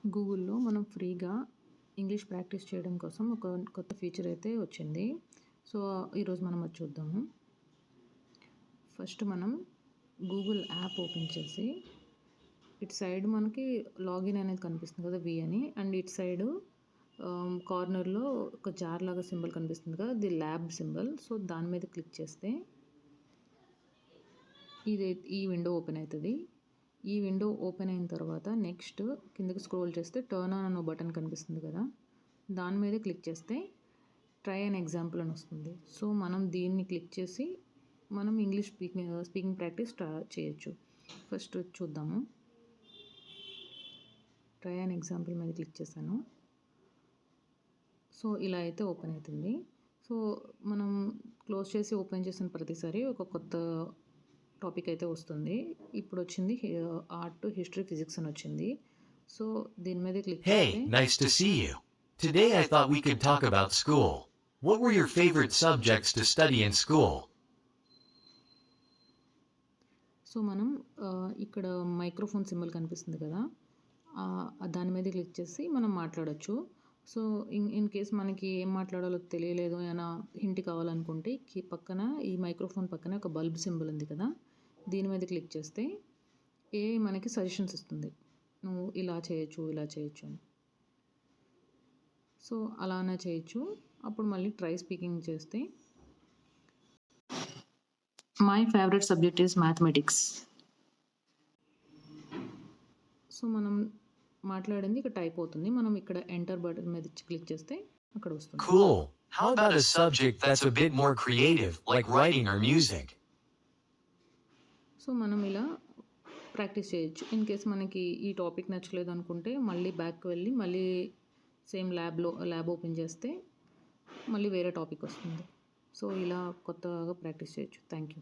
గూగుల్‌లో మనం ఫ్రీగా ఇంగ్లీష్ ప్రాక్టీస్ చేయడం కోసం ఒక కొత్త ఫీచర్ అయితే వచ్చింది. సో, ఈరోజు మనం అది చూద్దాము. ఫస్ట్ మనం గూగుల్ యాప్ ఓపెన్ చేసి, ఇటు సైడ్ మనకి లాగిన్ అనేది కనిపిస్తుంది కదా! అని. అండ్ ఇటు సైడు కార్నర్‌లో ఒక జార్ లాగా సింబల్ కనిపిస్తుంది కదా! అది ల్యాబ్ సింబల్. సో, దాని మీద క్లిక్ చేస్తే ఈ విండో ఓపెన్ అవుతది. ఈ విండో ఓపెన్ అయిన తర్వాత నెక్స్ట్ కిందకి స్క్రోల్ చేస్తే టర్న్ ఆన్ అనే బటన్ కనిపిస్తుంది కదా! దాని మీద క్లిక్ చేస్తే ట్రై అన్ ఎగ్జాంపుల్ అని వస్తుంది. సో, మనం దీన్ని క్లిక్ చేసి మనం ఇంగ్లీష్ స్పీకింగ్ ప్రాక్టీస్ చేయొచ్చు. ఫస్ట్ చూద్దాము. ట్రై అన్ ఎగ్జాంపుల్ మీద క్లిక్ చేశాను. సో, ఇలా అయితే ఓపెన్ అవుతుంది. సో, మనం క్లోజ్ చేసి ఓపెన్ చేసిన ప్రతిసారి ఒక కొత్త టాపిక్ అయితే వస్తుంది. ఇప్పుడు వచ్చింది ఆర్ట్, హిస్టరీ, ఫిజిక్స్ అని వచ్చింది. సో, దీని మీద క్లిక్ చేస్తే Hey, nice to see you. Today I thought we could talk about school. What were your favorite subjects to study in school? So, మనం ఇక్కడ మైక్రోఫోన్ సింబల్ కనిపిస్తుంది కదా! దాని మీద క్లిక్ చేసి మనం మాట్లాడొచ్చు. సో, ఇన్ కేస్ మనకి ఏం మాట్లాడాలో తెలియలేదు, ఏమైనా హింట్ కావాలనుకుంటే పక్కన ఈ మైక్రోఫోన్ పక్కన ఒక బల్బ్ సింబల్ ఉంది కదా! దీని మీద క్లిక్ చేస్తే మనకి సజెషన్స్ ఇస్తుంది. నువ్వు ఇలా చేయొచ్చు, ఇలా చేయొచ్చు అని. సో, అలానే చేయొచ్చు. అప్పుడు మళ్ళీ ట్రై స్పీకింగ్ చేస్తే my favourite subject is mathematics. So, మనం మాట్లాడింది ఇక్కడ టైప్ అవుతుంది. మనం ఇక్కడ ఎంటర్ బటన్ మీద క్లిక్ చేస్తే అక్కడ వస్తుంది. Cool. How about a subject that's a bit more creative, like writing or music? So, మనం ఇలా ప్రాక్టీస్ చేయొచ్చు. ఇన్ కేస్ మనకి ఈ టాపిక్ నచ్చలేదు అనుకుంటే మళ్ళీ బ్యాక్‌కి వెళ్ళి మళ్ళీ సేమ్ ల్యాబ్ ఓపెన్ చేస్తే మళ్ళీ వేరే టాపిక్ వస్తుంది. సో, ఇలా కొత్తగా ప్రాక్టీస్ చేయొచ్చు. Thank you.